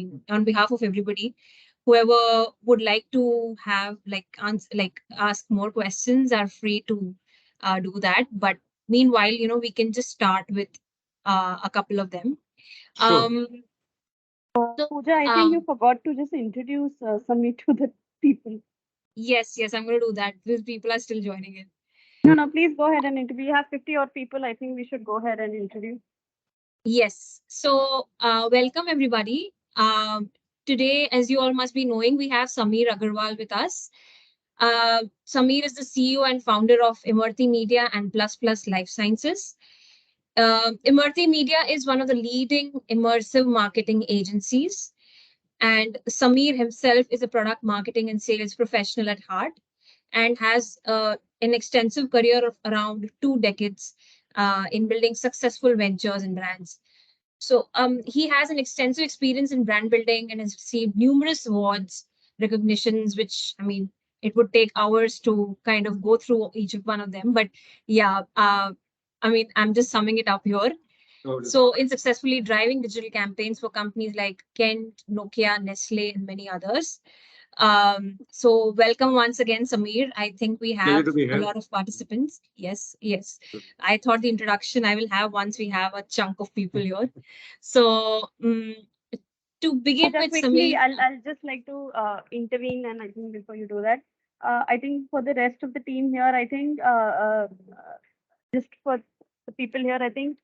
mean, on behalf of everybody, whoever would like to have ask more questions are free to do that. But meanwhile, we can just start with a couple of them. Sure. Pooja, I think you forgot to just introduce Samir to the people. Yes, I'm going to do that because people are still joining in. No, please go ahead and interview. We have 50 odd people. I think we should go ahead and interview. Yes. So welcome everybody. Today, as you all must be knowing, we have Samir Agarwal with us. Samir is the CEO and founder of Imarti Media and PlusPlus LifeSciences. Imarti Media is one of the leading immersive marketing agencies. And Samir himself is a product marketing and sales professional at heart and has an extensive career of around 2 decades in building successful ventures and brands. So he has an extensive experience in brand building and has received numerous awards, recognitions, which, I mean, it would take hours to kind of go through each of one of them. But yeah, I mean, I'm just summing it up here. So in successfully driving digital campaigns for companies like Kent, Nokia, Nestle, and many others. So welcome once again, Samir. I think we have a lot of participants. Yes. I thought the introduction I will have once we have a chunk of people here. So to begin with, quickly, Samir, I'll just like to intervene, and I think before you do that, I think for the rest of the team here, I think just for the people here, I think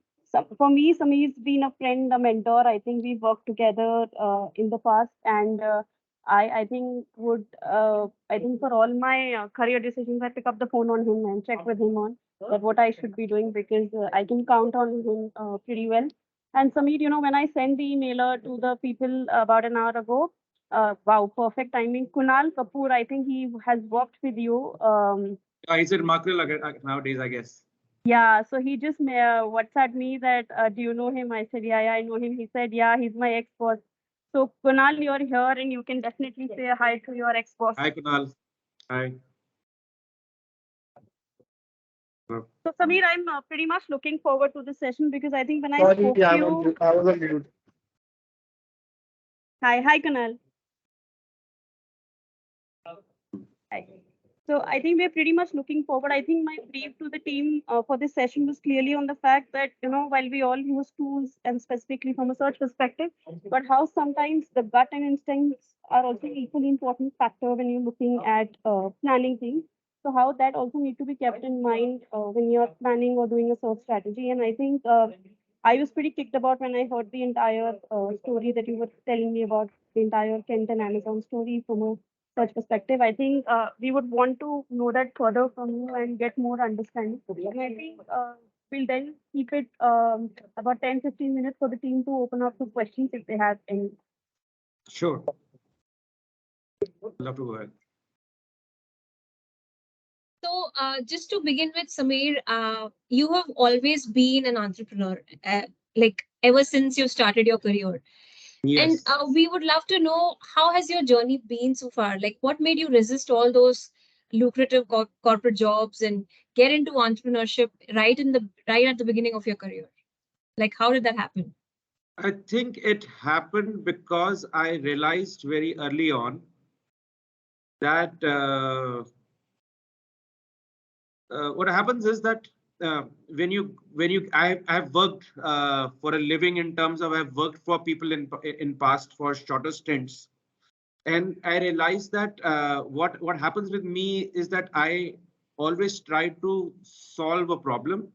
for me, Samir's been a friend, a mentor. I think we've worked together in the past, and I think I think for all my career decisions, I pick up the phone on him and check with him on that what I should be doing, because I can count on him pretty well. And Samir, when I sent the emailer to the people about an hour ago, wow, perfect timing. Kunal Kapoor, I think he has worked with you. He's remarkable nowadays, I guess. Yeah, so he just WhatsApped me that, do you know him? I said, yeah, I know him. He said, yeah, he's my ex-boss. So Kunal, you're here and you can definitely say hi to your ex-boss. Hi, Kunal. Hi. So Samir, I'm pretty much looking forward to the session, because I think when I spoke to you... I was on mute. Hi, Kunal. Hi. So I think we're pretty much looking forward. I think my brief to the team for this session was clearly on the fact that, while we all use tools, and specifically from a search perspective, but how sometimes the gut and instincts are also equally important factor when you're looking at planning things. So how that also need to be kept in mind when you're planning or doing a search strategy. And I think I was pretty kicked about when I heard the entire story that you were telling me about, the entire Kent and Amazon story from a such perspective. I think we would want to know that further from you and get more understanding. And I think we'll then keep it about 10-15 minutes for the team to open up for questions if they have any. Sure. Love to go ahead. So just to begin with, Samir, you have always been an entrepreneur, like ever since you started your career. Yes. And we would love to know, how has your journey been so far? Like, what made you resist all those lucrative corporate jobs and get into entrepreneurship right at the beginning of your career? Like, how did that happen? I think it happened because I realized very early on that what happens is that I've worked for a living, in terms of I've worked for people in past for shorter stints, and I realized that what happens with me is that I always try to solve a problem.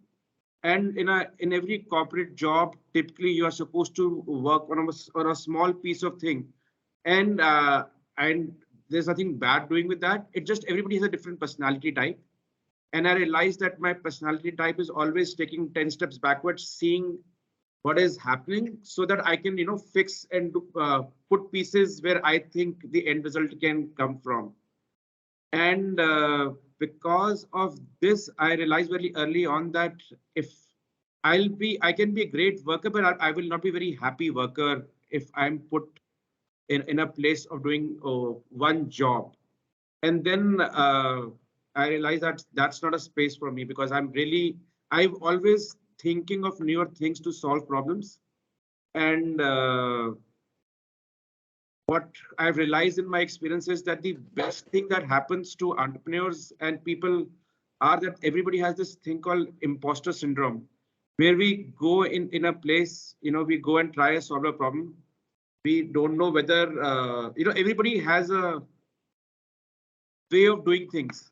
And in every corporate job, typically you are supposed to work on a small piece of thing, and there's nothing bad doing with that. It just, everybody has a different personality type. And I realized that my personality type is always taking 10 steps backwards, seeing what is happening so that I can, fix and put pieces where I think the end result can come from. And because of this, I realized very early on that if I can be a great worker, but I will not be a very happy worker if I'm put in a place of doing one job. And then I realized that that's not a space for me, because I'm always thinking of newer things to solve problems. And what I've realized in my experience is that the best thing that happens to entrepreneurs and people are that everybody has this thing called imposter syndrome, where we go in a place, we go and try to solve a problem. We don't know whether, everybody has a way of doing things.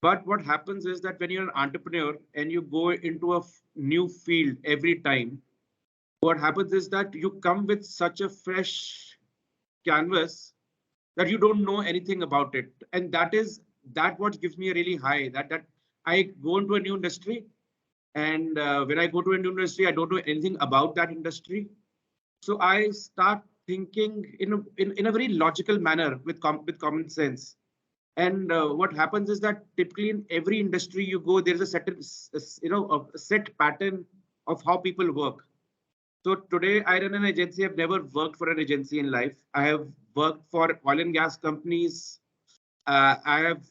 But what happens is that when you're an entrepreneur and you go into a new field every time, what happens is that you come with such a fresh canvas that you don't know anything about it. And that what gives me a really high, that I go into a new industry. And when I go to a new industry, I don't know anything about that industry. So I start thinking in a very logical manner with common sense. And what happens is that typically in every industry you go, there's a a set pattern of how people work. So today I run an agency. I've never worked for an agency in life. I have worked for oil and gas companies. I have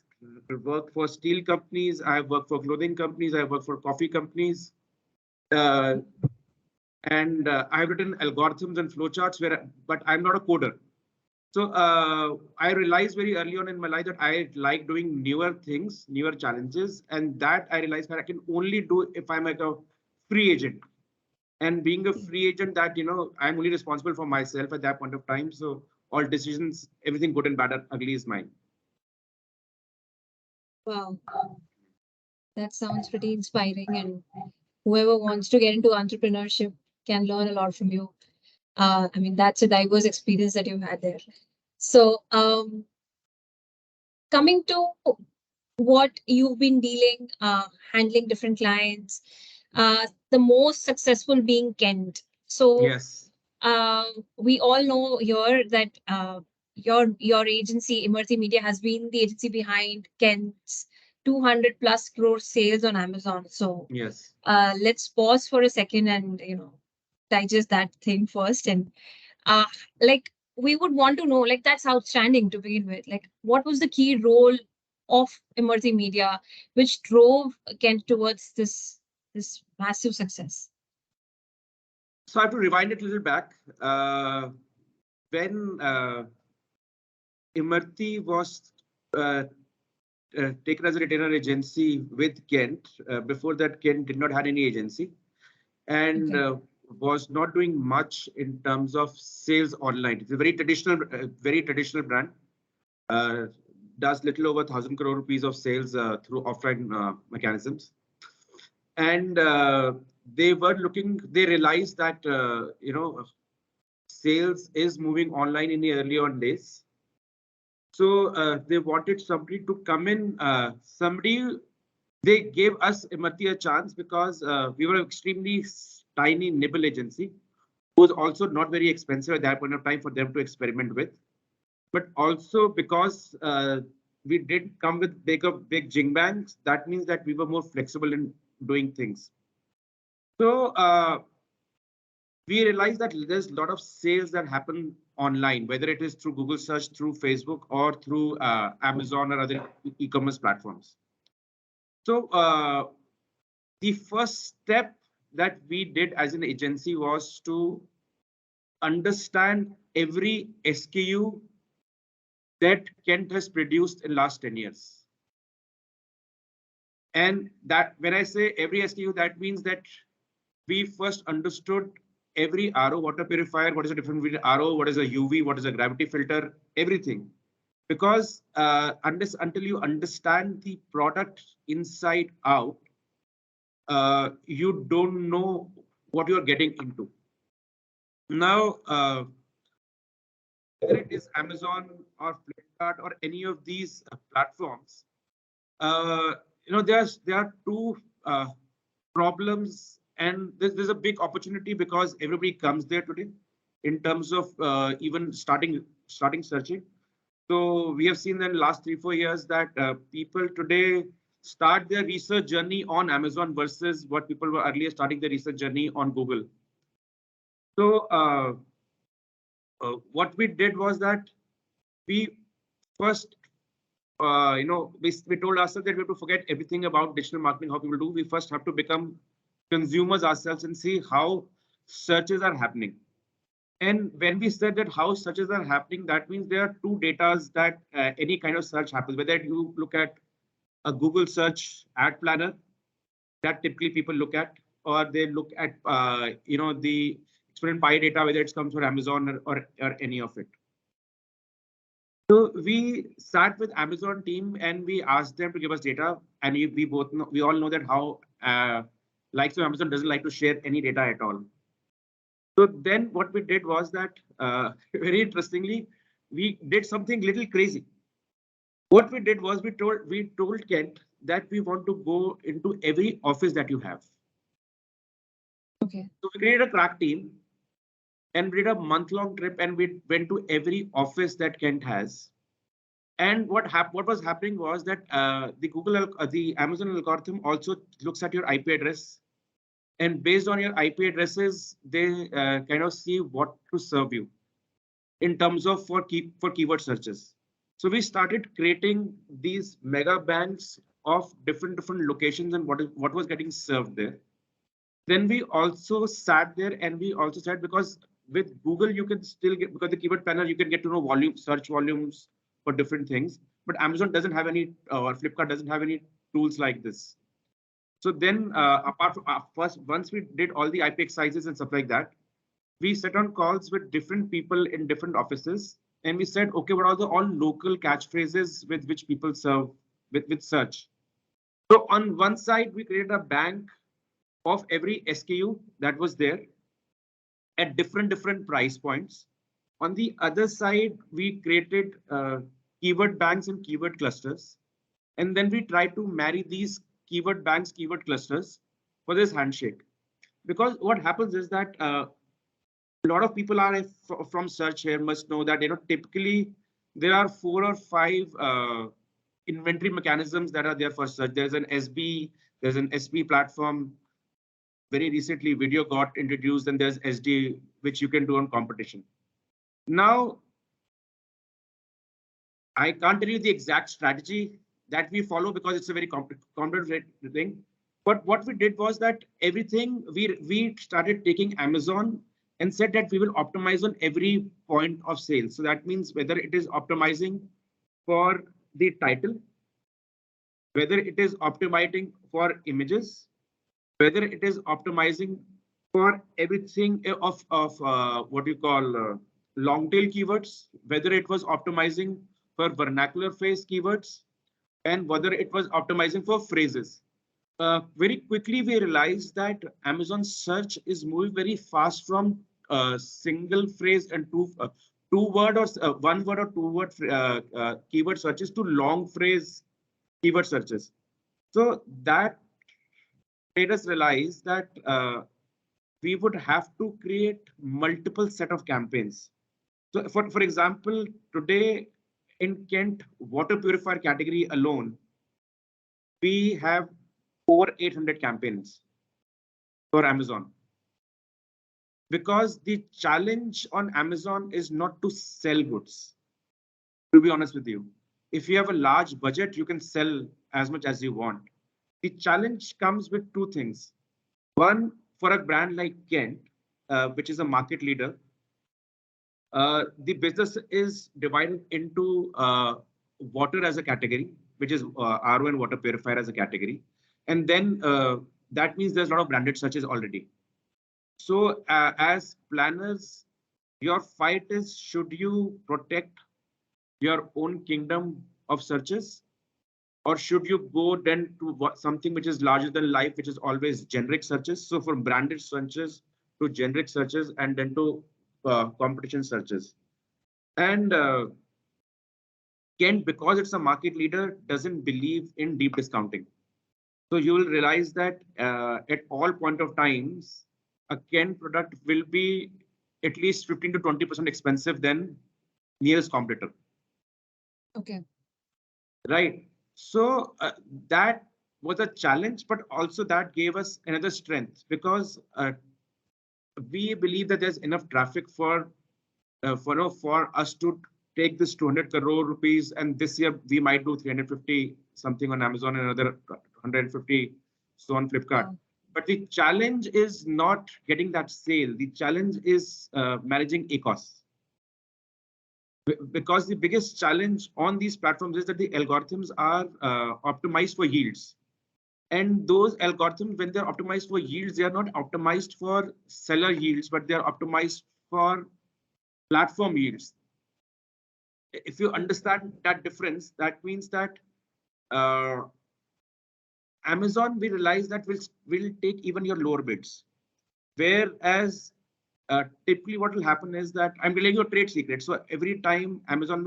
worked for steel companies. I have worked for clothing companies. I have worked for coffee companies. Uh, and I've written algorithms and flowcharts but I'm not a coder. So I realized very early on in my life that I like doing newer things, newer challenges, and that I realized that I can only do if I'm like a free agent. And being a free agent, that I'm only responsible for myself at that point of time. So all decisions, everything good and bad or ugly is mine. Wow, that sounds pretty inspiring, and whoever wants to get into entrepreneurship can learn a lot from you. I mean, that's a diverse experience that you've had there. So, coming to what you've been dealing, handling different clients, the most successful being Kent. So, Yes. we all know here that your agency, Imarti Media, has been the agency behind Kent's 200 plus crore sales on Amazon. So, Yes. let's pause for a second and digest that thing first. And uh, like we would want to know, like that's outstanding to begin with. Like, what was the key role of Emerging Media which drove Kent towards this massive success? So I have to rewind it a little back. When Imarti was taken as a retainer agency with Kent, before that Kent did not have any agency, and Okay. was not doing much in terms of sales online. It's a very traditional brand. Uh, does little over 1,000 crore rupees of sales through offline mechanisms. And they were looking, they realized that, sales is moving online in the early on days. So they wanted somebody to come in, they gave us Imarti a chance because we were an extremely tiny nibble agency, who was also not very expensive at that point of time for them to experiment with. But also because we didn't come with big jing bangs, that means that we were more flexible in doing things. So we realized that there's a lot of sales that happen online, whether it is through Google search, through Facebook, or through Amazon or other e-commerce platforms. So the first step that we did as an agency was to understand every SKU that Kent has produced in last 10 years. And that when I say every SKU, that means that we first understood every RO water purifier, what is the difference between RO, what is a UV, what is a gravity filter, everything. Because until you understand the product inside out, you don't know what you're getting into. Now, whether it is Amazon or Flipkart or any of these platforms, uh, there are two problems, and there's a big opportunity because everybody comes there today in terms of even starting searching. So we have seen in the last 3-4 years that people today start their research journey on Amazon versus what people were earlier starting their research journey on Google. So what we did was that we first, we told ourselves that we have to forget everything about digital marketing, how people do. We first have to become consumers ourselves and see how searches are happening. And when we said that how searches are happening, that means there are two datas that any kind of search happens, whether you look at a Google search ad planner that typically people look at, or they look at the exponent pi data, whether it comes from Amazon or any of it. So we sat with Amazon team and we asked them to give us data, and we all know that how likes of Amazon doesn't like to share any data at all. So then what we did was that very interestingly, we did something little crazy. What we did was we told Kent that we want to go into every office that you have. Okay. So we created a crack team and we did a month-long trip and we went to every office that Kent has. And what was happening was that the Amazon algorithm also looks at your IP address, and based on your IP addresses, they kind of see what to serve you in terms of for keyword searches. So we started creating these mega banks of different locations and what was getting served there. Then we also sat there and we also said, because with Google you can still get, because the keyword planner you can get to know search volumes for different things, but Amazon doesn't have any or Flipkart doesn't have any tools like this. So then apart from once we did all the IP exercises and stuff like that, we sat on calls with different people in different offices and we said, okay, what are the all local catchphrases with which people serve with search? So on one side, we created a bank of every SKU that was there at different price points. On the other side, we created keyword banks and keyword clusters. And then we tried to marry these keyword banks, keyword clusters for this handshake. Because what happens is that a lot of people are from search here must know that typically there are 4 or 5 inventory mechanisms that are there for search. There's an SB, there's an SP platform. Very recently, video got introduced, and there's SD, which you can do on competition. Now, I can't tell you the exact strategy that we follow because it's a very complicated thing. But what we did was that everything we started taking Amazon and said that we will optimize on every point of sale. So that means whether it is optimizing for the title, whether it is optimizing for images, whether it is optimizing for everything of what you call long tail keywords, whether it was optimizing for vernacular phrase keywords, and whether it was optimizing for phrases. Very quickly, we realized that Amazon search is moving very fast from single phrase and two word or 1 word or 2 word keyword searches to long phrase keyword searches. So that made us realize that we would have to create multiple set of campaigns. So for example, today in Kent water purifier category alone, we have over 800 campaigns for Amazon. Because the challenge on Amazon is not to sell goods. To be honest with you, if you have a large budget, you can sell as much as you want. The challenge comes with 2 things. One, for a brand like Kent, which is a market leader, the business is divided into water as a category, which is RO and water purifier as a category. And then that means there's a lot of branded searches already. So as planners, your fight is, should you protect your own kingdom of searches, or should you go then to something which is larger than life, which is always generic searches? So from branded searches to generic searches and then to competition searches. And Kent, because it's a market leader, doesn't believe in deep discounting. So you will realize that at all point of times, a Kent product will be at least 15 to 20% expensive than nearest competitor. Okay. Right. So that was a challenge, but also that gave us another strength because we believe that there's enough traffic for us to take this 200 crore rupees, and this year we might do 350 something on Amazon and another 150 so on Flipkart. Wow. But the challenge is not getting that sale. The challenge is managing ACOS. Because the biggest challenge on these platforms is that the algorithms are optimized for yields. And those algorithms, when they're optimized for yields, they are not optimized for seller yields, but they're optimized for platform yields. If you understand that difference, that means that uh, Amazon, we realize that will take even your lower bids. Whereas typically what will happen is that I'm telling you a trade secret. So every time Amazon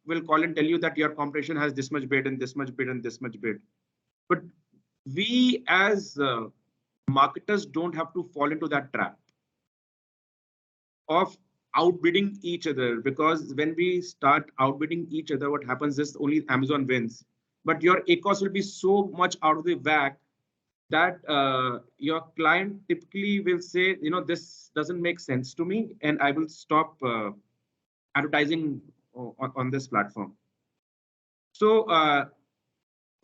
will call and tell you that your competition has this much bid and this much bid and this much bid. But we as marketers don't have to fall into that trap of outbidding each other, because when we start outbidding each other, what happens is only Amazon wins. But your ACOS will be so much out of the whack that your client typically will say, this doesn't make sense to me, and I will stop advertising on this platform. So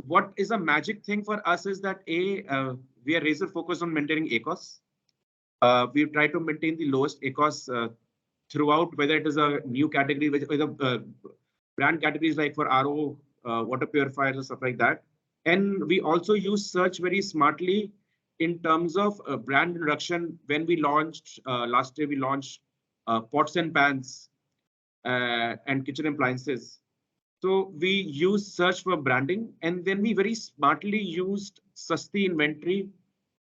what is a magic thing for us is that we are razor focused on maintaining ACOS. We try to maintain the lowest ACOS throughout, whether it is a new category, whether brand categories like for RO, water purifiers or stuff like that. And we also use search very smartly in terms of brand introduction. When we launched last year, we launched pots and pans and kitchen appliances. So we use search for branding, and then we very smartly used Sasti inventory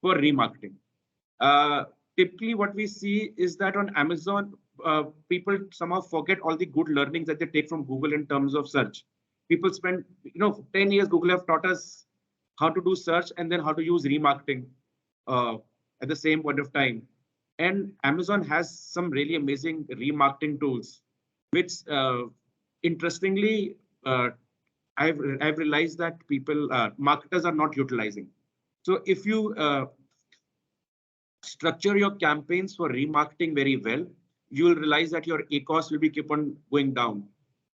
for remarketing. Uh, Typically, what we see is that on Amazon, people somehow forget all the good learnings that they take from Google in terms of search. People spend, 10 years, Google have taught us how to do search and then how to use remarketing uh, at the same point of time. And Amazon has some really amazing remarketing tools, which interestingly, I've realized that people, marketers are not utilizing. So if you structure your campaigns for remarketing very well, you will realize that your ACOS will be keep on going down.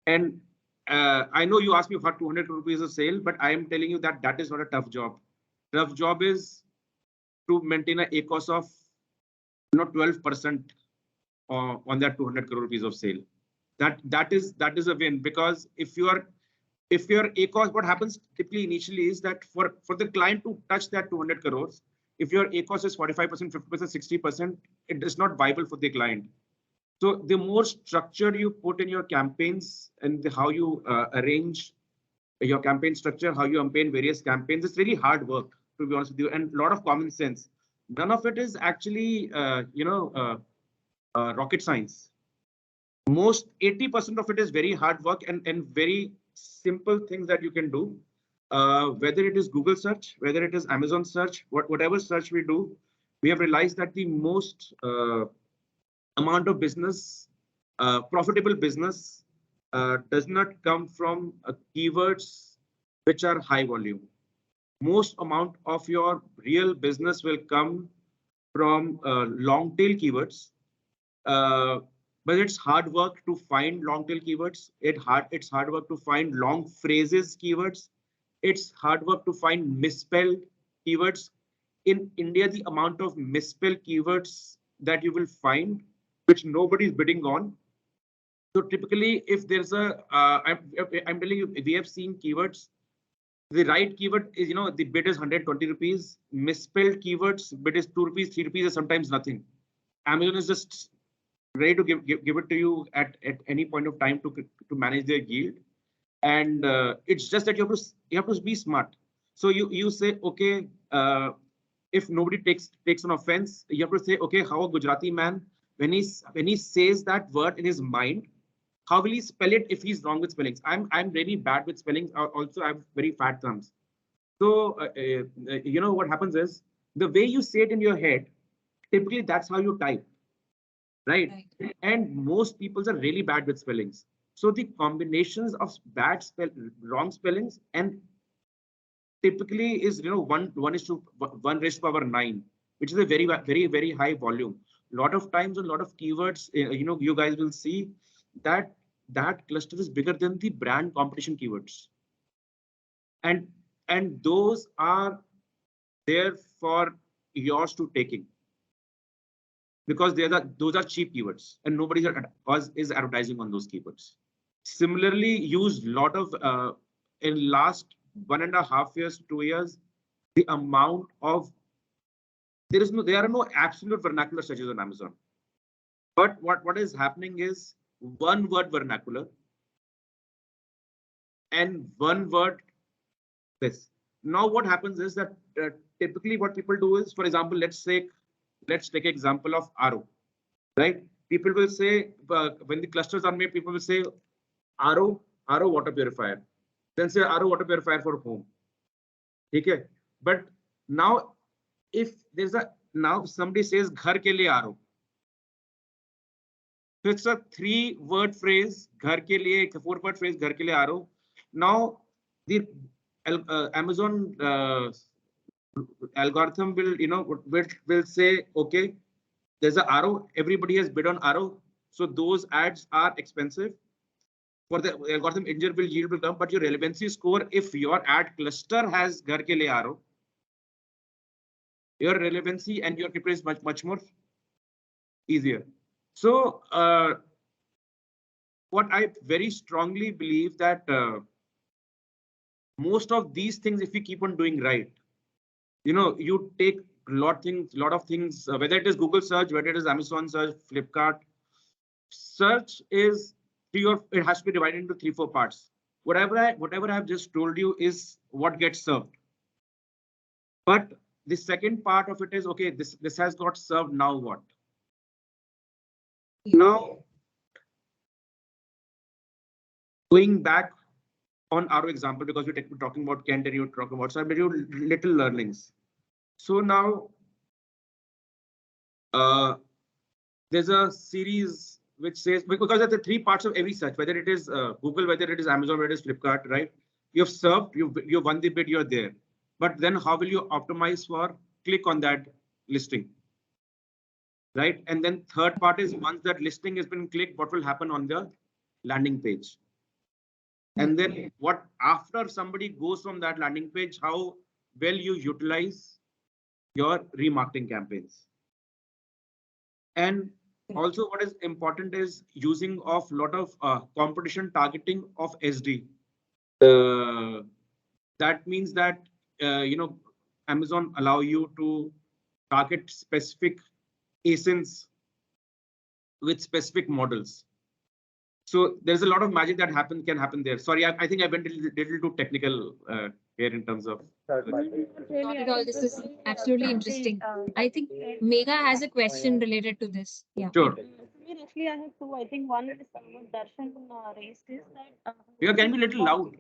And I know you asked me for 200 rupees a sale, but I am telling you that that is not a tough job. Tough job is to maintain an ACOS of 12% on that 200 crore rupees of sale. That is a win, because if your ACOS, what happens typically initially is that for the client to touch that 200 crores, if your ACOS is 45%, 50%, 60%, it is not viable for the client. So the more structure you put in your campaigns and how you arrange your campaign structure, how you campaign various campaigns, it's really hard work, to be honest with you, and a lot of common sense. None of it is actually, rocket science. Most 80% of it is very hard work and very simple things that you can do. Whether it is Google search, whether it is Amazon search, whatever search we do, we have realized that the most amount of business, profitable business, does not come from keywords which are high volume. Most amount of your real business will come from long tail keywords. But it's hard work to find long tail keywords. It's hard work to find long phrases keywords. It's hard work to find misspelled keywords. In India, the amount of misspelled keywords that you will find, which nobody is bidding on. So typically, if there's I'm telling you, we have seen keywords. The right keyword is, the bid is 120 rupees. Misspelled keywords, bid is 2 rupees, 3 rupees, or sometimes nothing. Amazon is just ready to give it to you at any point of time to manage their yield. And it's just that you have to be smart. So you say, okay, if nobody takes an offense, you have to say, okay, how a Gujarati man, when he says that word in his mind, how will he spell it if he's wrong with spellings? I'm really bad with spellings. Also, I have very fat thumbs. So what happens is the way you say it in your head, typically that's how you type. Right? And most people are really bad with spellings. So the combinations of wrong spellings and typically is, one is to 1 raised to power 9, which is a very, very, very high volume. A lot of times, a lot of keywords, you guys will see that that cluster is bigger than the brand competition keywords. And those are there for yours to taking, because those are cheap keywords and nobody is advertising on those keywords. Similarly, used lot of in last 1.5 years, 2 years, the amount of there are no absolute vernacular searches on Amazon. But what is happening is one word vernacular and one word this. Now what happens is that typically what people do is, for example, let's take example of RO, right? People will say when the clusters are made, people will say RO water purifier, then say RO water purifier for home. Okay, but now if there's a now somebody says ghar ke liye RO, so it's a 3-word phrase, ghar ke liye, 4-word phrase, ghar ke liye RO. Now the Amazon algorithm will, will say, okay, there's a RO, everybody has bid on RO, so those ads are expensive. For the algorithm engine will yield will come, but your relevancy score, if your ad cluster has ghar ke liye RO, your relevancy and your click is much more easier. So what I very strongly believe that most of these things, if we keep on doing right, you take lot of things, whether it is Google search, whether it is Amazon search, Flipkart search is it has to be divided into 3-4 parts. Whatever I have just told you is what gets served. But the second part of it is, okay, this has got served, now what? Now, going back on our example, because we're talking about Kent and you're talking about, so I made you little learnings. So now there's a series which says, because of the 3 parts of every search, whether it is Google, whether it is Amazon, whether it is Flipkart, right? You've served, you've won the bid, you're there. But then how will you optimize for click on that listing? Right? And then third part is, once that listing has been clicked, what will happen on the landing page? And then what after somebody goes from that landing page, how well you utilize your remarketing campaigns. And also what is important is using of lot of competition targeting of SD. That means that Amazon allow you to target specific ASINs with specific models. So there's a lot of magic that can happen there. Sorry, I think I went a little too technical here in terms of. Not at all. This is absolutely interesting. I think Megha has a question related to this. Yeah. Sure. Actually, I have 2. I think one is what Darshan raised is that. You can be a little loud.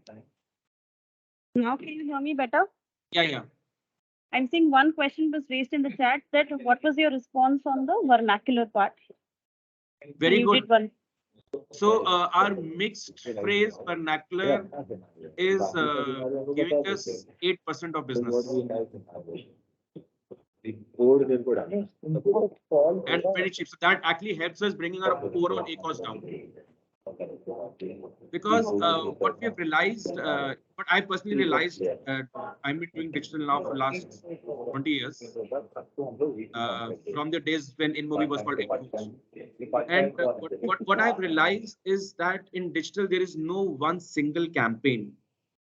Now can you hear me better? Yeah. I'm saying one question was raised in the chat, that what was your response on the vernacular part? Very you good. Did one. So our mixed phrase vernacular is giving us 8% of business. And very cheap. So that actually helps us bringing our overall ACOS down. Because what we have realized, what I personally realized, I've been doing digital now for last 20 years, from the days when InMobi was called Influence. And what I've realized is that in digital, there is no one single campaign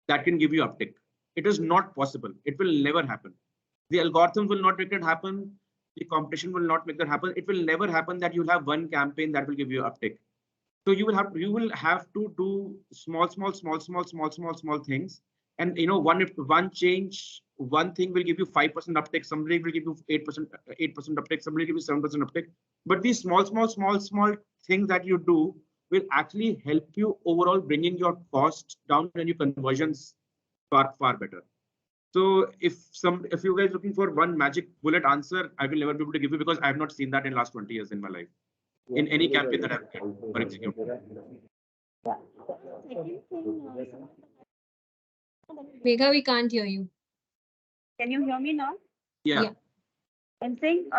that can give you uptick. It is not possible. It will never happen. The algorithm will not make it happen. The competition will not make that happen. It will never happen that you'll have one campaign that will give you uptick. So you will have to do small things. And one change, one thing will give you 5% uptick, somebody will give you 8% uptick, somebody will give you 7% uptick. But these small things that you do will actually help you overall bringing your cost down and your conversions far better. So if you guys looking for one magic bullet answer, I will never be able to give you, because I have not seen that in last 20 years in my life, in any campaign that I've or executed. Megha, we can't hear you. Can you hear me now? Yeah. I'm saying,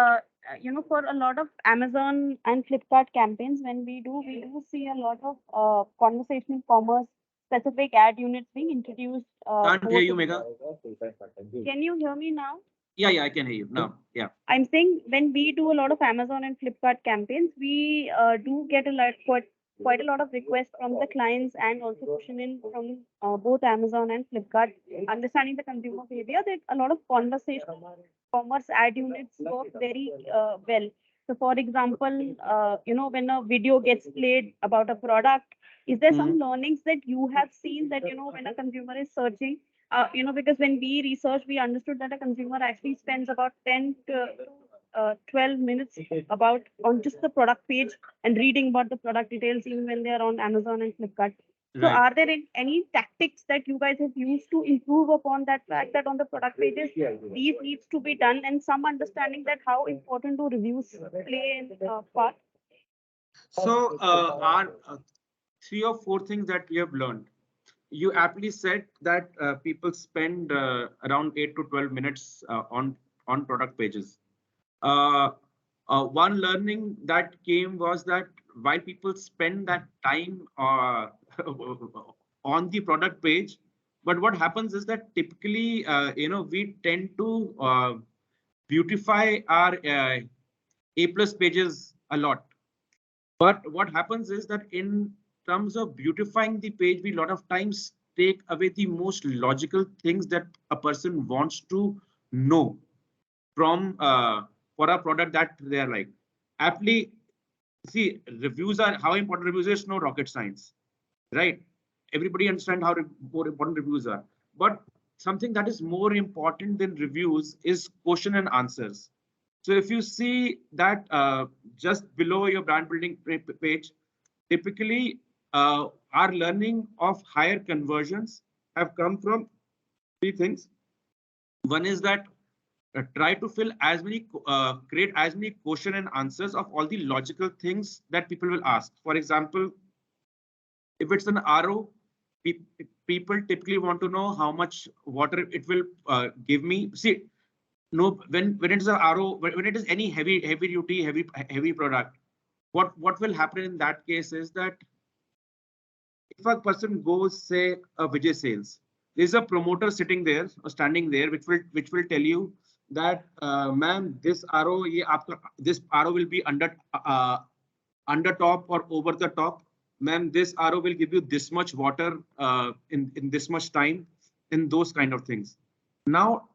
for a lot of Amazon and Flipkart campaigns, when we do see a lot of conversational commerce specific ad units being introduced. Can't hear you, Megha. Can you hear me now? Yeah, I can hear you now. Yeah. I'm saying when we do a lot of Amazon and Flipkart campaigns, we do get quite a lot of requests from the clients and also pushing in from both Amazon and Flipkart, understanding the consumer behavior. That a lot of conversation commerce ad units work very well. So, for example, when a video gets played about a product, is there some learnings that you have seen that when a consumer is searching? Because when we researched, we understood that a consumer actually spends about 10 to 12 minutes about on just the product page and reading about the product details, even when they are on Amazon and Flipkart. So, Right. are there any tactics that you guys have used to improve upon that fact that on the product pages these needs to be done, and some understanding that how important do reviews play in part? So our 3 or 4 things that we have learned. You aptly said that people spend around 8 to 12 minutes on product pages. Uh, One learning that came was that while people spend that time on the product page, but what happens is that typically, we tend to beautify our A plus pages a lot. But what happens is that in terms of beautifying the page, we a lot of times take away the most logical things that a person wants to know from for a product that they are like. Aptly, see, reviews are how important reviews is no rocket science, right? Everybody understand how more important reviews are. But something that is more important than reviews is question and answers. So if you see that just below your brand building page, typically our learning of higher conversions have come from 3 things. One is that try to fill as many, create as many question and answers of all the logical things that people will ask. For example, if it's an RO, people typically want to know how much water it will give me. See, no, when it is a RO, when it is any heavy duty, heavy product, what will happen in that case is that if a person goes, say, a Vijay Sales, there's a promoter sitting there or standing there, which will tell you that, ma'am, this RO, this RO will be under top or over the top. Ma'am, this RO will give you this much water in this much time, in those kind of things. Now,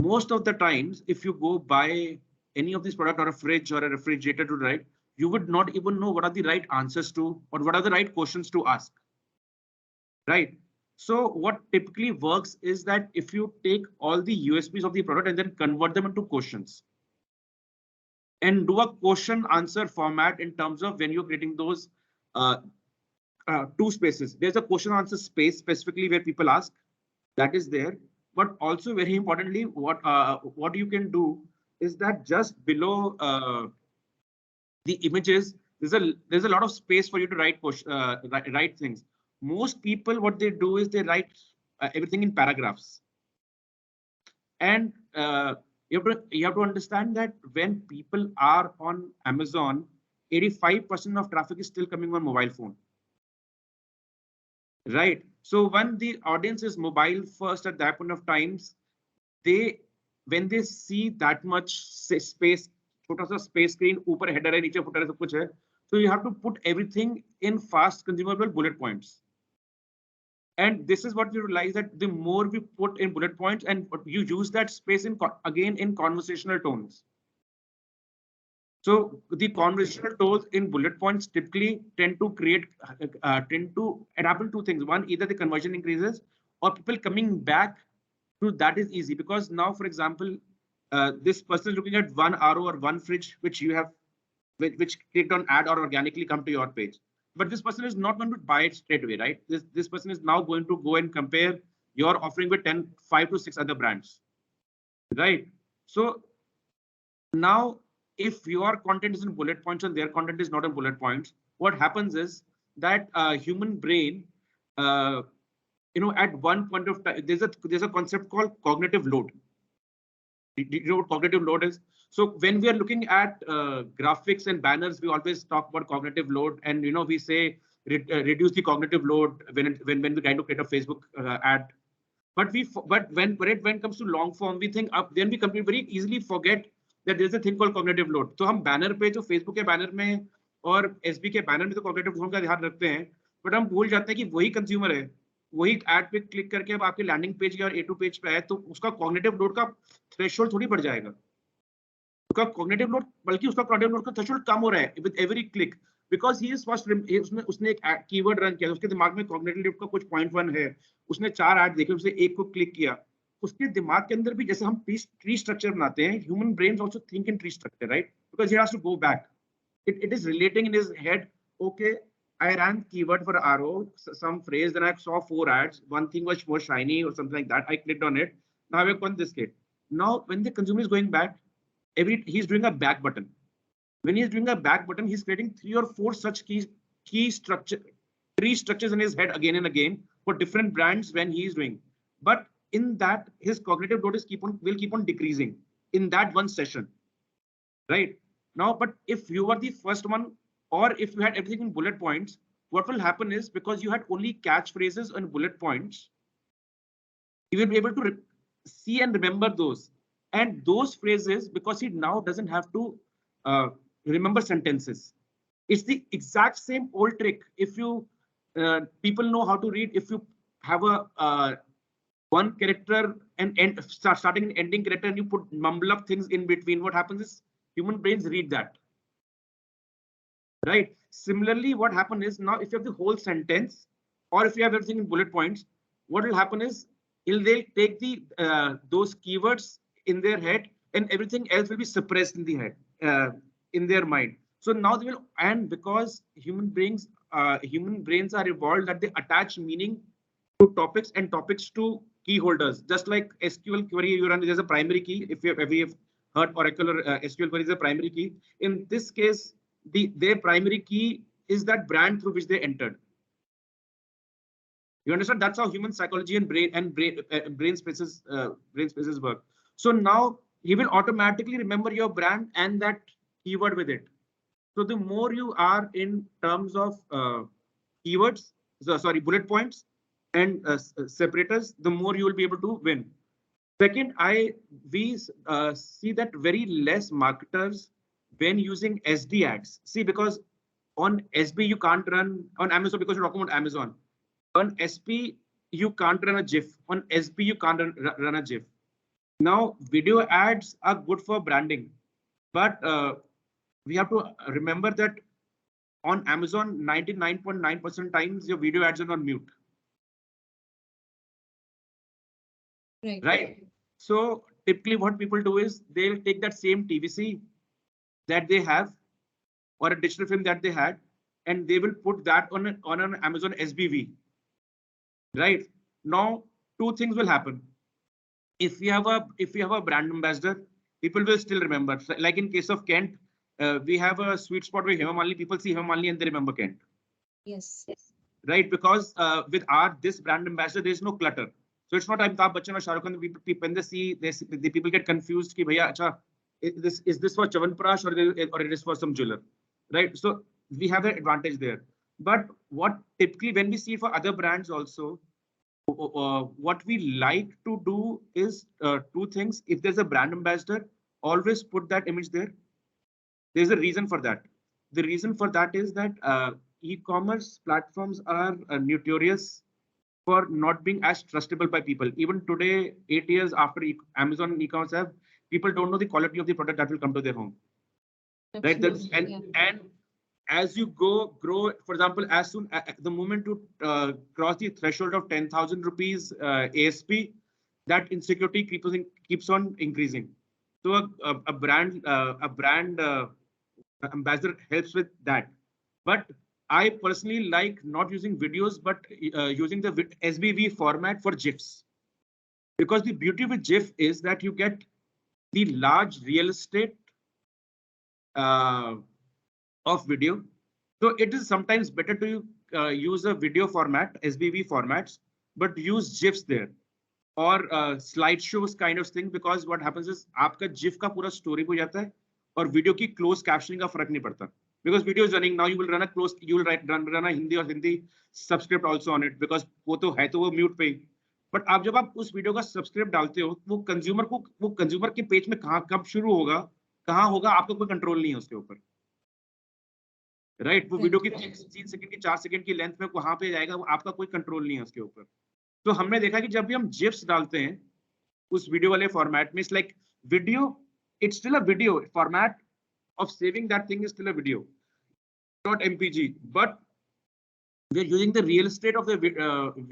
most of the times, if you go buy any of these products or a fridge or a refrigerator to write, you would not even know what are the right answers to or what are the right questions to ask. Right. So what typically works is that if you take all the USPs of the product and then convert them into questions and do a question answer format in terms of when you're creating those uh, 2 spaces. There's a question answer space specifically where people ask, that is there. But also very importantly, what you can do is that just below the images, there's a lot of space for you to write things. Most people, what they do is they write everything in paragraphs. And you have to understand that when people are on Amazon, 85% of traffic is still coming on mobile phone. Right. So when the audience is mobile first at that point of times, they when they see that much space, छोटा सा space screen, ऊपर header है, नीचे footer है, सब कुछ है. So you have to put everything in fast consumable bullet points. And this is what we realize, that the more we put in bullet points and you use that space again in conversational tones. So the conversational tones in bullet points typically tend to happen 2 things. One, either the conversion increases or people coming back to that is easy, because now, for example, this person is looking at one RO or one fridge, which you have, which clicked on ad or organically come to your page. But this person is not going to buy it straight away, right? This person is now going to go and compare your offering with 5 to 6 other brands, right? So now, if your content is in bullet points and their content is not in bullet points, what happens is that human brain, at one point of time, there's a concept called cognitive load. Do you know what cognitive load is? So when we are looking at graphics and banners, we always talk about cognitive load, and we say reduce the cognitive load when we try to create a Facebook ad. But when it comes to long form, we think up, then we very easily forget that there's a thing called cognitive load. तो हम banner पे जो Facebook के banner में और SB के banner में तो cognitive load का ध्यान रखते हैं, but हम भूल जाते हैं कि वही consumer है, वही ad पे click करके अब आपके landing page या A2 page पे है, तो उसका cognitive load का threshold थोड़ी बढ़ जाएगा. उसका cognitive load, बल्कि उसका cognitive load का threshold कम हो रहा है with every click. Because he is first, उसने एक कीवर्ड रन किया, उसके दिमाग में कॉग्निटिव लिफ्ट का कुछ 0.1 है, उसने 4 ऐड देखे, उसने एक को क्लिक किया, उसके दिमाग के अंदर भी जैसे हम ट्री स्ट्रक्चर बनाते हैं, human brains also think in tree structure, right? Because he has to go back. It is relating in his head. Okay, I ran keyword for RO, some phrase, then I saw 4 ads. One thing was more shiny or something like that. I clicked on it. Now I have on this kit. Now when the consumer is going back, he's doing a back button. When he's doing a back button, he's creating 3 or 4 such tree structures in his head again and again for different brands when he is doing. But in that, his cognitive load will keep on decreasing in that one session, right? Now, but if you were the first one, or if you had everything in bullet points, what will happen is, because you had only catchphrases and bullet points, you will be able to see and remember those. And those phrases, because he now doesn't have to remember sentences. It's the exact same old trick. If you people know how to read, if you have a one character and starting and ending character, and you put mumble up things in between, what happens is human brains read that. Right. Similarly, what happens is, now if you have the whole sentence, or if you have everything in bullet points, what will happen is they'll take the those keywords in their head, and everything else will be suppressed in the head, in their mind. So now they will, and because human brains are evolved that they attach meaning to topics and topics to key holders. Just like SQL query you run, there's a primary key. If you have heard Oracle or SQL query is a primary key. In this case, their primary key is that brand through which they entered. You understand? That's how human psychology and brain spaces work. So now he will automatically remember your brand and that keyword with it. So the more you are in terms of keywords, bullet points and separators, the more you will be able to win. Second, we see that very less marketers when using SD ads. See, because on SB you can't run on Amazon, because you're talking about Amazon. On SP you can't run a GIF. On SB you can't run a GIF. Now video ads are good for branding, but we have to remember that on Amazon 99.9% times your video ads are on mute. Right. So typically what people do is they'll take that same TVC that they have or a digital film that they had, and they will put that on an Amazon SBV. Right. Now, two things will happen. If you have a brand ambassador, people will still remember. So, like in case of Kent, we have a sweet spot where Hema Malini, people see Hema Malini and they remember Kent. Yes. Right, because with this brand ambassador, there is no clutter. So it's not Amitabh Bachchan or Shah Rukh Khan. When they see, the people get confused. Ki, bhaiya, acha, is this for Chavanprash or it is for some jeweler? Right. So we have an advantage there. But what typically when we see for other brands also, what we like to do is two things. If there's a brand ambassador, always put that image there. There's a reason for that. The reason for that is that e-commerce platforms are notorious for not being as trustable by people. Even today, 8 years after Amazon and e-commerce have, people don't know the quality of the product that will come to their home. Absolutely, right? And as you grow, for example, as soon the moment you cross the threshold of 10,000 rupees ASP, that insecurity keeps on increasing. So a brand ambassador helps with that. But I personally like not using videos, but using the SBV format for GIFs. Because the beauty with GIF is that you get the large real estate of video. So it is sometimes better to use a video format, SBV formats, but use GIFs there or slideshows kind of thing, because what happens is आपका GIF का पूरा story हो जाता है और video की close captioning का फर्क नहीं पड़ता. Because video is running now, you will run a Hindi or Hindi subscript also on it, because वो तो है तो वो mute पे. बट आप जब आप उस वीडियो का सब्सक्राइब डालते हो, वो कंज्यूमर के पेज में कहाँ कब शुरू होगा, कहाँ होगा, आपका कोई कंट्रोल नहीं है उसके ऊपर, राइट? वो वीडियो की 3 सेकंड की 4 सेकंड की लेंथ में कहाँ पे जाएगा, वो आपका कोई कंट्रोल नहीं है उसके ऊपर। तो हमने देखा कि जब भी हम जिप्स डालते हैं उस वीडियो वाले फॉर्मेट में, it's like video, it's still a video format of saving that thing is still a video, not MPG, but we are using the real estate of the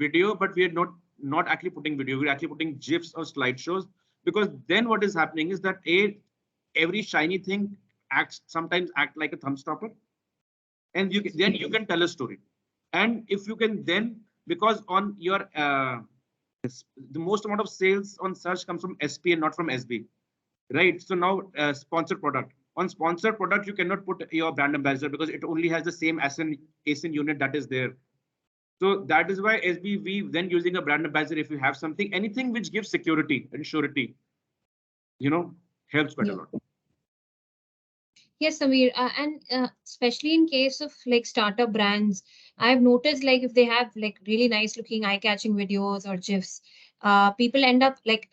video, but we are not actually putting video, we're actually putting GIFs or slideshows, because then what is happening is that every shiny thing sometimes act like a thumb stopper, and then you can tell a story. And if you can then, because on your the most amount of sales on search comes from SP and not from SB, right? So now sponsored product. On sponsored product, you cannot put your brand ambassador because it only has the same ASIN unit that is there. So that is why SBV then using a brand ambassador, if you have something, anything which gives security and surety, helps quite a lot. Yes, Samir, and especially in case of like startup brands, I've noticed like if they have like really nice looking eye-catching videos or GIFs, people end up like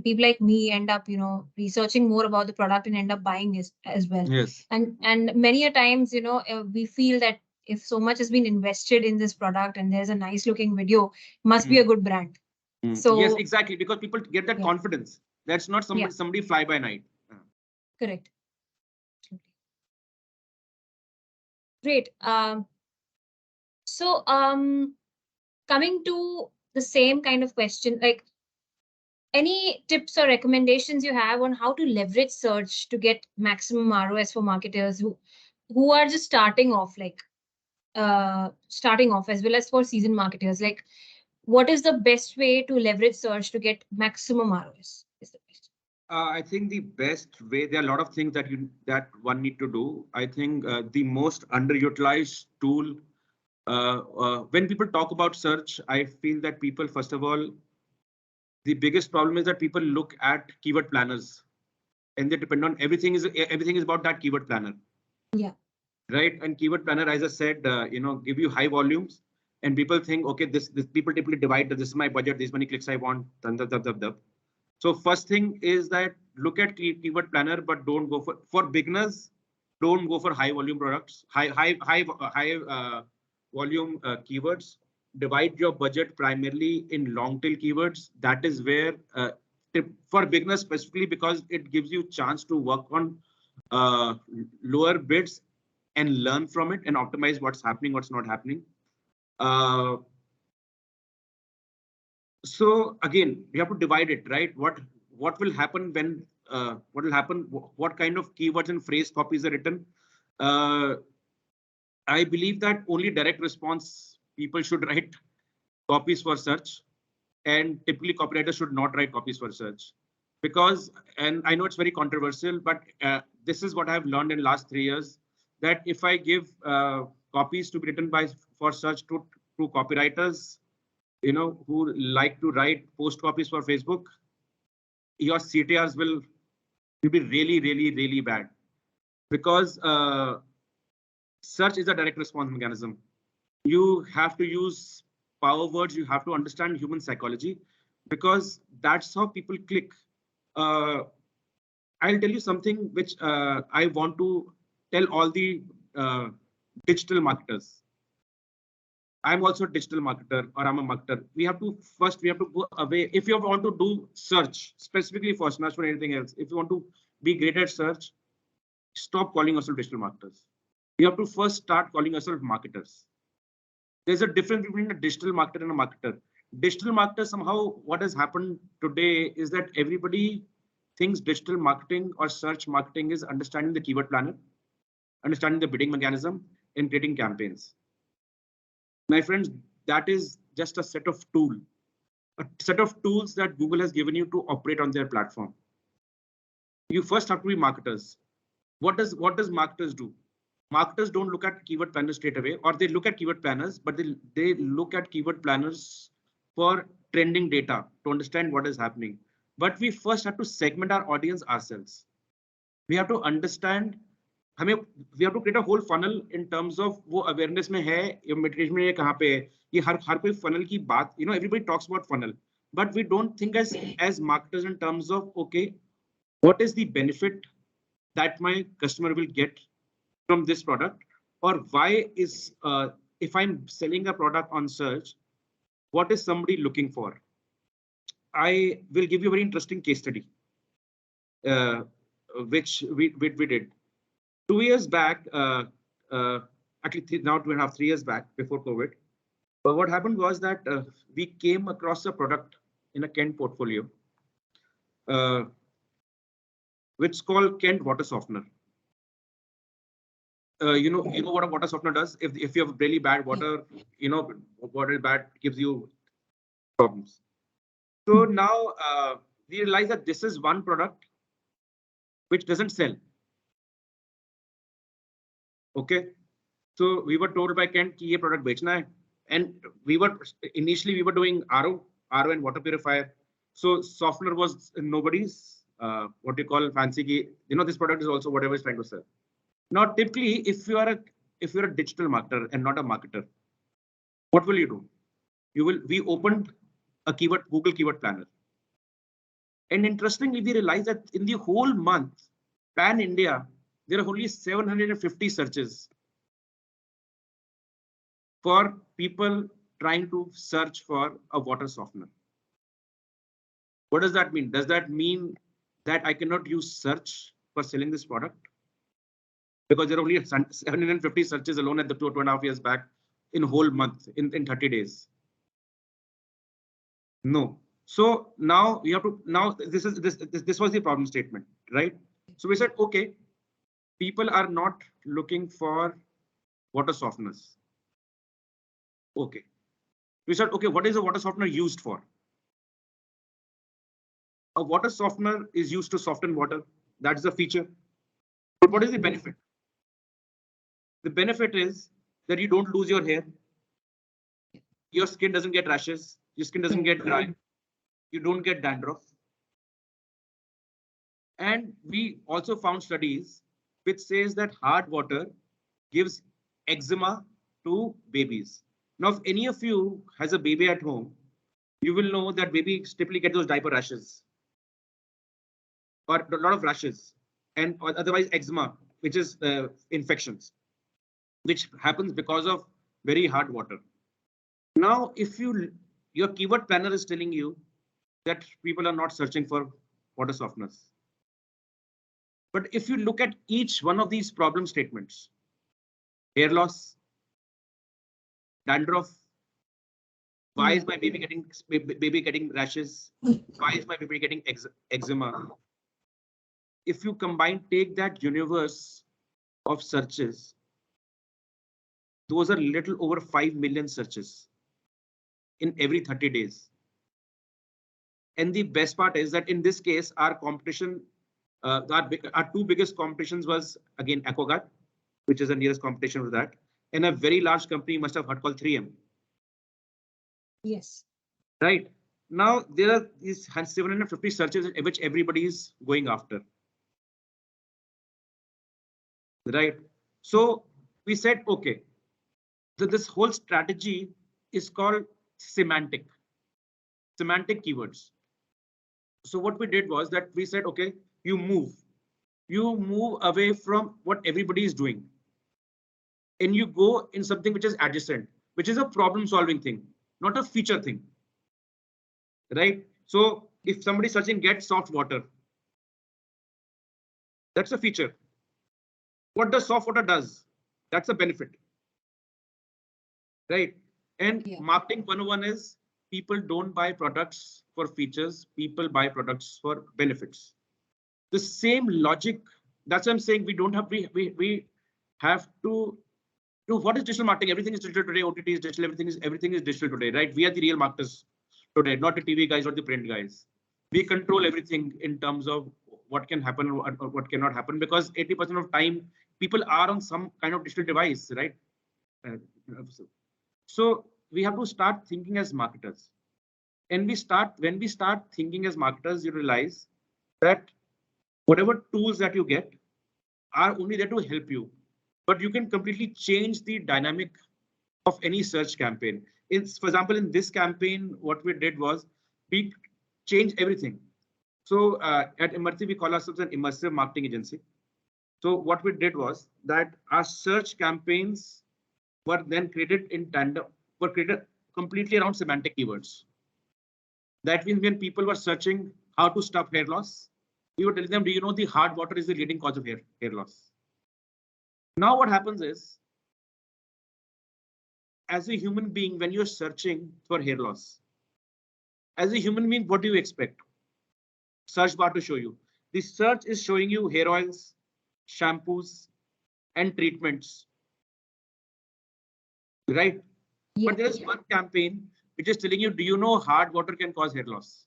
people like me end up researching more about the product and end up buying as well. Yes. And many a times we feel that if so much has been invested in this product and there's a nice looking video, must be a good brand. So yes, exactly, because people get that confidence. That's not somebody fly by night. Correct. Great. So coming to the same kind of question, like any tips or recommendations you have on how to leverage search to get maximum ROS for marketers who are just starting off, as well as for seasoned marketers? Like, what is the best way to leverage search to get maximum ROS? Is the question. I think the best way, there are a lot of things that one need to do. I think the most underutilized tool, when people talk about search, I feel that people, first of all, the biggest problem is that people look at keyword planners and they depend on everything is about that keyword planner. Yeah. Right. And keyword planner, as I said, give you high volumes, and people think, okay, this people typically divide that this is my budget, this many clicks I want. So first thing is that look at keyword planner, but don't go for beginners. Don't go for high volume products, high volume keywords. Divide your budget primarily in long tail keywords. That is where for beginners specifically, because it gives you chance to work on lower bids and learn from it and optimize what's happening, what's not happening. So again, we have to divide it, right? What will happen when what will happen? What kind of keywords and phrase copies are written? I believe that only direct response people should write copies for search, and typically copywriters should not write copies for search, because, and I know it's very controversial, but this is what I've learned in last 3 years, that if I give copies to be written for search to copywriters, who like to write post copies for Facebook, your CTRs will be really, really, really bad, because search is a direct response mechanism. You have to use power words. You have to understand human psychology, because that's how people click. I'll tell you something which I want to tell all the digital marketers. I'm also a digital marketer, or I'm a marketer. We have to go away. If you want to do search specifically for search, for anything else, if you want to be great at search, stop calling yourself digital marketers. You have to first start calling yourself marketers. There's a difference between a digital marketer and a marketer. Digital marketer, somehow what has happened today is that everybody thinks digital marketing or search marketing is understanding the keyword planner, understanding the bidding mechanism, and creating campaigns. My friends, that is just a set of tools that Google has given you to operate on their platform. You first have to be marketers. What does marketers do? Marketers don't look at keyword planners straight away, or they look at keyword planners, but they look at keyword planners for trending data to understand what is happening. But we first have to segment our audience ourselves. We have to understand, we have to create a whole funnel in terms of वो awareness में है, ये mitigation में ये कहाँ पे है, ये हर कोई funnel की बात, everybody talks about funnel, but we don't think as marketers in terms of, okay, what is the benefit that my customer will get from this product, or why is if I'm selling a product on search, what is somebody looking for? I will give you a very interesting case study, uh, which we did 2 years back, actually now 2.5, 3 years back before COVID. But what happened was that we came across a product in a Kent portfolio, uh, which is called Kent water softener. You know what a water softener does. If you have really bad water, water is bad, gives you problems. So now we realize that this is one product which doesn't sell. Okay, so we were told by Kent कि ये product बेचना है, and we were doing RO and water purifier. So softener was nobody's what you call fancy key. This product is also whatever is trying to sell. Now, typically, if you're a digital marketer and not a marketer, what will you do? We opened a Google keyword planner. And interestingly, we realized that in the whole month, pan India, there are only 750 searches for people trying to search for a water softener. What does that mean? Does that mean that I cannot use search for selling this product? Because there are only 750 searches alone at the 2.5 years back in whole month in 30 days. No. So now we have to, now this was the problem statement, right? So we said, okay, people are not looking for water softeners. Okay. We said, okay, what is a water softener used for? A water softener is used to soften water. That's the feature. But what is the benefit? The benefit is that you don't lose your hair. Your skin doesn't get rashes. Your skin doesn't get dry. You don't get dandruff. And we also found studies which says that hard water gives eczema to babies. Now, if any of you has a baby at home, you will know that babies typically get those diaper rashes or a lot of rashes, and otherwise eczema, which is infections, which happens because of very hard water. Now, if your keyword planner is telling you that people are not searching for water softeners. But if you look at each one of these problem statements, hair loss, dandruff, why is my baby getting rashes? Why is my baby getting eczema? If you take that universe of searches, those are little over 5 million searches in every 30 days. And the best part is that in this case, our competition, our two biggest competitions was again Aquaguard, which is the nearest competition with that, and a very large company you must have heard called 3M. Yes. Right. Now there are these 750 searches which everybody is going after. Right. So we said, okay, so this whole strategy is called semantic keywords. So what we did was that we said, okay, you move away from what everybody is doing, and you go in something which is adjacent, which is a problem solving thing, not a feature thing. Right. So if somebody is searching get soft water, that's a feature. What does soft water does? That's a benefit. Right. And marketing 101 is people don't buy products for features, people buy products for benefits. The same logic. That's what I'm saying. We don't have we have to do what is digital marketing. Everything is digital today. OTT is digital. Everything is digital today, right? We are the real marketers today, not the TV guys or the print guys. We control everything in terms of what can happen or what cannot happen, because 80% of time people are on some kind of digital device, right? So we have to start thinking as marketers. And when we start thinking as marketers, you realize that whatever tools that you get are only there to help you, but you can completely change the dynamic of any search campaign. For example, in this campaign, what we did was we change everything. So at Imarti, we call ourselves an immersive marketing agency. So what we did was that our search campaigns were then created in tandem, were created completely around semantic keywords. That means when people were searching how to stop hair loss, we were telling them, do you know the hard water is the leading cause of hair loss? Now what happens is, as a human being, when you're searching for hair loss, as a human being, what do you expect? Search bar to show you. The search is showing you hair oils, shampoos, and treatments, right? Yeah. But there is one campaign which is telling you, do you know hard water can cause hair loss?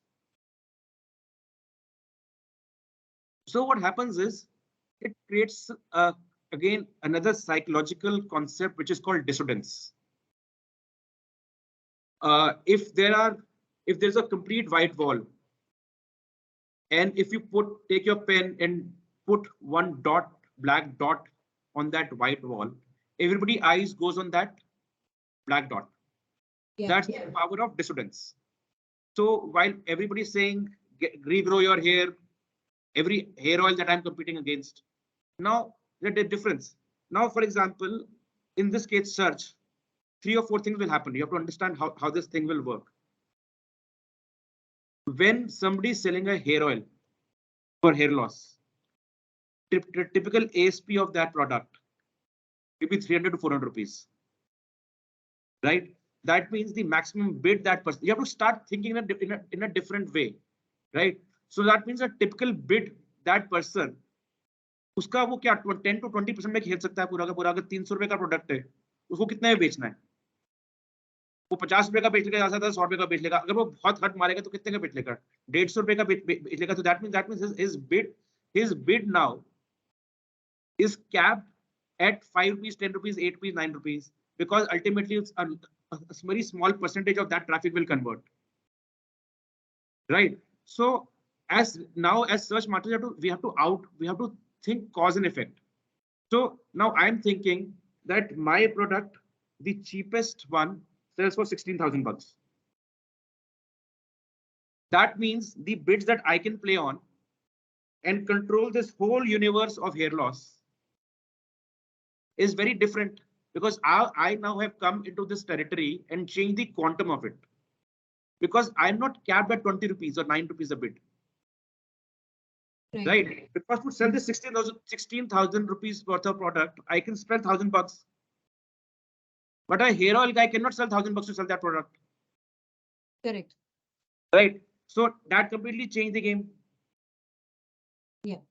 So what happens is it creates again another psychological concept which is called dissonance. If there's a complete white wall, and if you take your pen and put one black dot on that white wall, everybody eyes goes on that black dot. Yeah. That's the power of dissonance. So while everybody's saying regrow your hair, every hair oil that I'm competing against, now there's a difference. Now, for example, in this case search, 3 or 4 things will happen. You have to understand how this thing will work. When somebody is selling a hair oil for hair loss, typical ASP of that product will be 300 to 400 rupees, right? That means the maximum bid that person, you have to start thinking in a different way, right? So that means a typical bid that person, उसका वो क्या 10 to 20% में खेल सकता है पूरा का पूरा. अगर 300 रुपए का प्रोडक्ट है, उसको कितने में बेचना है? वो 50 रुपए का बेच लेगा, 100 रुपए का बेच लेगा. अगर वो बहुत हट मारेगा तो कितने का बेच लेगा? 150 रुपए का बेच लेगा. So that means his bid now is capped at 5 rupees, 10 rupees, 8 rupees, 9 rupees, because ultimately it's a very small percentage of that traffic will convert. Right. So as search marketers, we have to think cause and effect. So now I'm thinking that my product, the cheapest one, sells for 16,000 bucks. That means the bids that I can play on and control this whole universe of hair loss is very different, because I now have come into this territory and changed the quantum of it, because I'm not capped at 20 rupees or 9 rupees a bid. Right? Because to sell this 16,000 rupees worth of product, I can spend 1,000 bucks. But a hair oil guy cannot sell 1,000 bucks to sell that product. Correct. Right? So that completely changed the game. Yeah.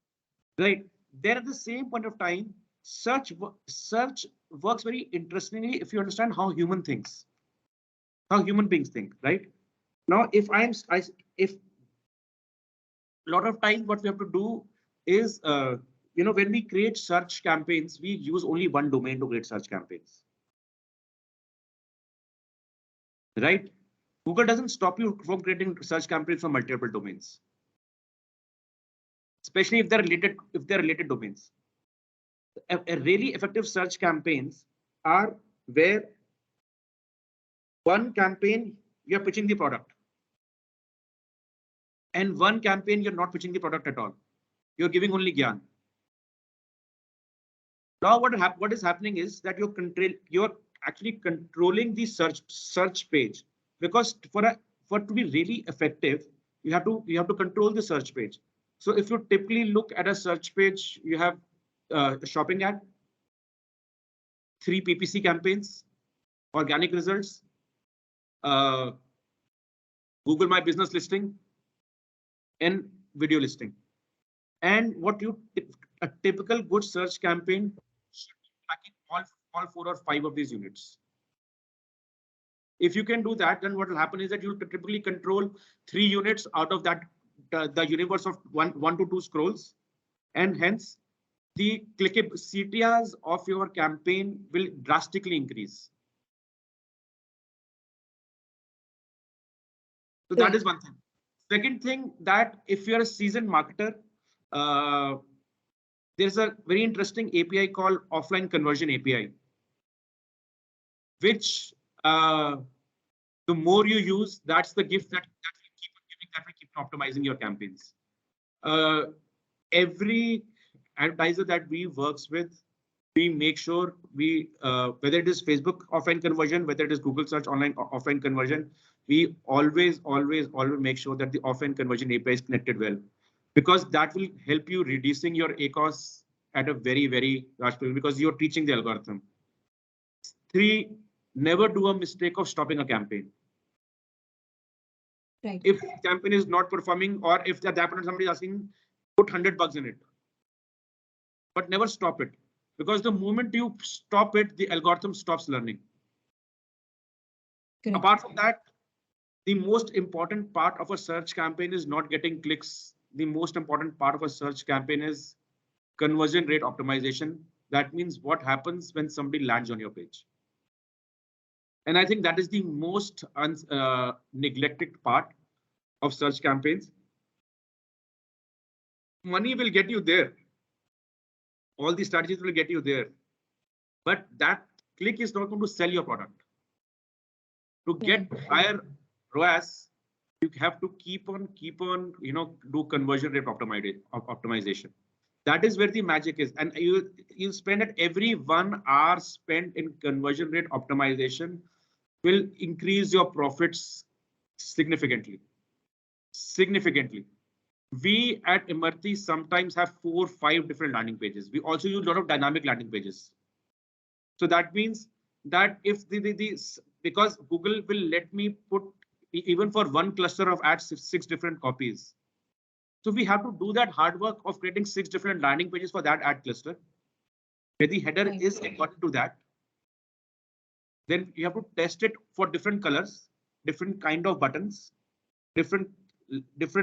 Right. Then at the same point of time, search works very interestingly if you understand how human thinks, how human beings think. Right. Now, if a lot of times what we have to do is, when we create search campaigns, we use only one domain to create search campaigns. Right? Google doesn't stop you from creating search campaigns from multiple domains, especially if they're related domains. A really effective search campaigns are where one campaign you're pitching the product, and one campaign you're not pitching the product at all. You're giving only gyan. Now what is happening is that you're actually controlling the search page, because for to be really effective, you have to control the search page. So if you typically look at a search page, you have a shopping ad, 3 PPC campaigns, organic results, Google My Business listing, and video listing. And a typical good search campaign should be tracking all 4 or 5 of these units. If you can do that, then what will happen is that you'll typically control 3 units out of that the universe of 1 to 2 scrolls, and hence the clickable CTRs of your campaign will drastically increase. So that is one thing. Second thing, that if you're a seasoned marketer, there's a very interesting API called offline conversion API, which the more you use, that's the gift that will keep on optimizing your campaigns. Every advertiser that we works with, we make sure we, whether it is Facebook offline conversion, whether it is Google search online offline conversion, we always make sure that the offline conversion API is connected well, because that will help you reducing your ACOS at a very large level, because you're teaching the algorithm. 3, never do a mistake of stopping a campaign. Right. If campaign is not performing, or if that happened, somebody is asking, put $100 in it, but never stop it, because the moment you stop it, the algorithm stops learning. Correct. Apart from that, the most important part of a search campaign is not getting clicks. The most important part of a search campaign is conversion rate optimization. That means what happens when somebody lands on your page. And I think that is the most neglected part of search campaigns. Money will get you there. All the strategies will get you there. But that click is not going to sell your product. To get higher ROAS, you have to keep on, do conversion rate optimization. That is where the magic is. And you spend at every 1 hour spent in conversion rate optimization will increase your profits significantly. We at Imarti sometimes have 4 or 5 different landing pages. We also use a lot of dynamic landing pages. So that means that if because Google will let me put even for one cluster of ads 6 different copies. So we have to do that hard work of creating 6 different landing pages for that ad cluster, where the header is according to that. Then you have to test it for different colors, different kind of buttons, different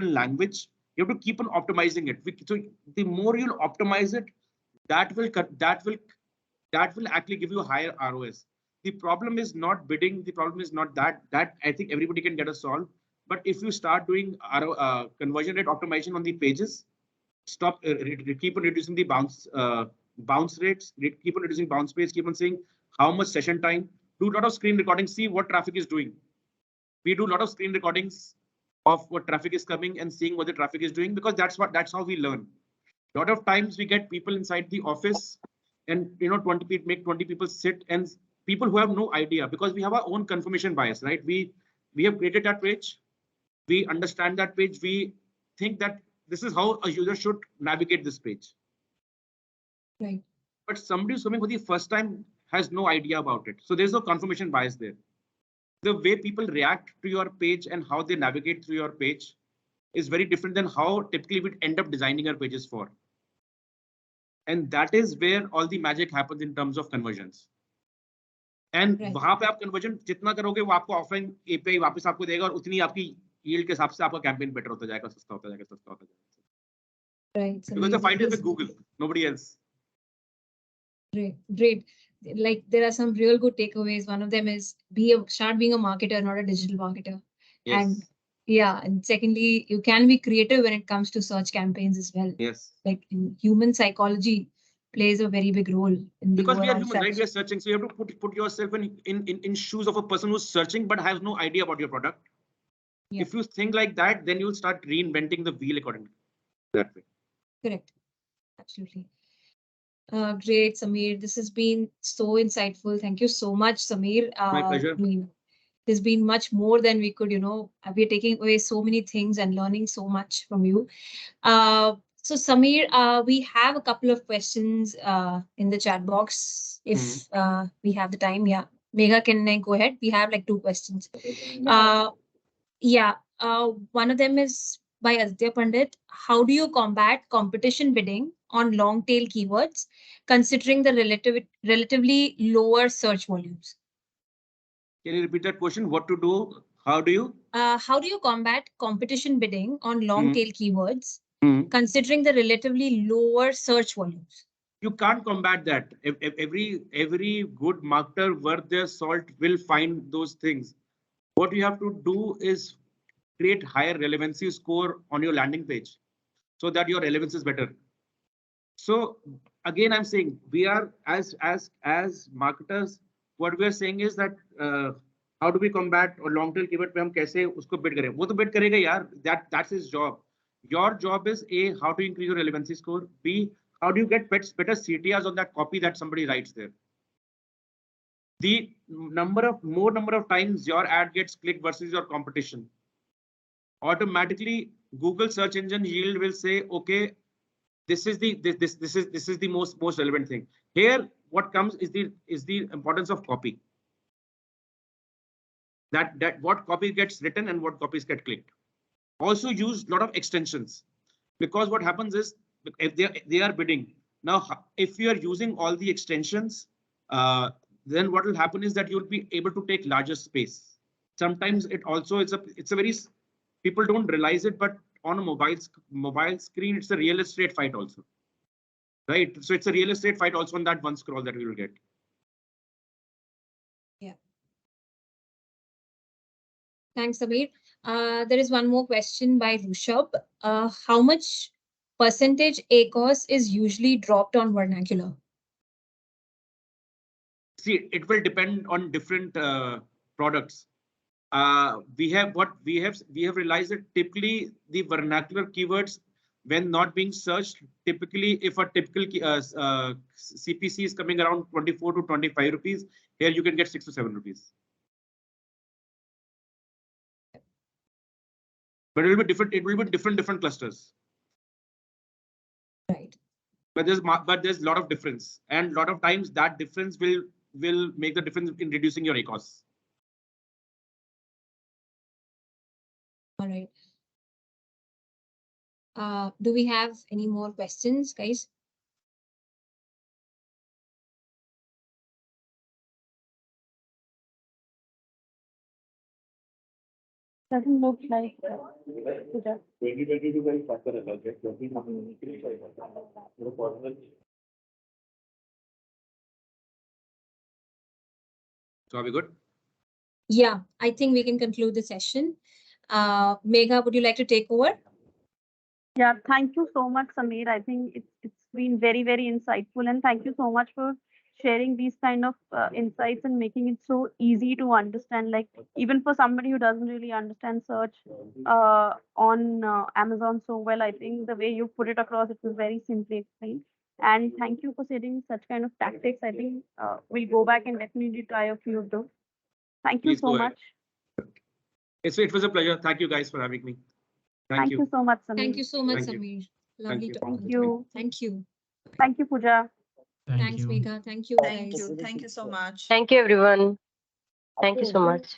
language. You have to keep on optimizing it. So the more you'll optimize it, that will actually give you a higher ROS. The problem is not bidding. The problem is not that I think everybody can get a solve. But if you start doing conversion rate optimization on the pages, stop, keep on reducing the bounce rates, keep on reducing bounce rates, keep on saying how much session time, do a lot of screen recording, see what traffic is doing. We do a lot of screen recordings of what traffic is coming and seeing what the traffic is doing, because that's how we learn. A lot of times we get people inside the office and 20 people sit, and people who have no idea, because we have our own confirmation bias, right? We have created that page. We understand that page. We think that this is how a user should navigate this page. Right. But somebody who's coming for the first time has no idea about it. So there's no confirmation bias there. The way people react to your page and how they navigate through your page is very different than how typically we'd end up designing our pages for. And that is where all the magic happens in terms of conversions. And वहां पे आप conversion जितना करोगे वो आपको offline API वापस आपको देगा, और उतनी आपकी yield के हिसाब से आपका campaign better होता जाएगा, सस्ता होता जाएगा. Right. Because the fight is with Google, nobody else. Great. Like there are some real good takeaways. One of them is start being a marketer, not a digital marketer. Yes. And secondly, you can be creative when it comes to search campaigns as well. Yes. Like human psychology plays a very big role in the because we are human, search. right? We are searching, so you have to put yourself in shoes of a person who's searching but has no idea about your product. Yeah. If you think like that, then you'll start reinventing the wheel accordingly. That way. Correct. Absolutely. Great, Samir. This has been so insightful. Thank you so much, Samir. My pleasure. There's been much more than we could, we're taking away so many things and learning so much from you. So Samir, we have a couple of questions in the chat box. If we have the time, yeah. Megha, can I go ahead? We have like 2 questions. One of them is by Aditya Pandit. How do you combat competition bidding on long tail keywords, considering the relatively lower search volumes? Can you repeat that question? What to do? How do you combat competition bidding on long tail keywords, considering the relatively lower search volumes? You can't combat that. Every good marketer worth their salt will find those things. What you have to do is create higher relevancy score on your landing page so that your relevance is better. So again, I'm saying we are as marketers, what we are saying is that how do we combat और long tail keyword पे हम कैसे उसको bid करें? वो तो bid करेगा यार. That's his job. Your job is A, how to increase your relevancy score. B, how do you get better CTRs on that copy that somebody writes there. The more number of times your ad gets clicked versus your competition. Automatically, Google search engine yield will say, okay, this is the most relevant thing. Here, what comes is the importance of copy. That what copy gets written and what copies get clicked. Also use a lot of extensions, because what happens is if they are bidding now, if you are using all the extensions, then what will happen is that you'll be able to take larger space. Sometimes it's a very, people don't realize it, but on a mobile screen, it's a real estate fight also, right? So it's a real estate fight also on that one scroll that we will get. Yeah. Thanks, Samir. There is one more question by Rushabh. How much percentage ACOS is usually dropped on vernacular? See, it will depend on different products. We have realized that typically the vernacular keywords, when not being searched, typically if a typical CPC is coming around 24 to 25 rupees, here you can get 6 to 7 rupees. But it will be different. It will be different clusters. Right. But there's a lot of difference, and a lot of times that difference will make the difference in reducing your ACOS. All right. Do we have any more questions, guys? Doesn't look like Pooja. So are we good? Yeah, I think we can conclude the session. Megha, would you like to take over? Yeah, thank you so much, Samir. I think it's been very, very insightful, and thank you so much for sharing these kind of insights and making it so easy to understand. Like even for somebody who doesn't really understand search on Amazon so well, I think the way you put it across, it was very simply explained. And thank you for sharing such kind of tactics. I think we'll go back and definitely try a few of those. Thank you Please so go ahead. much. It was a pleasure. Thank you guys for having me. Thank you so much, Samir. Thank you so much, Thank you. Samir. Lovely you. talking Thank to you. you. Thank you. Thank you, Pooja. Thanks, Megha. Thank you, Thank guys. you. Thank you so much. Thank you, everyone. Thank you so much.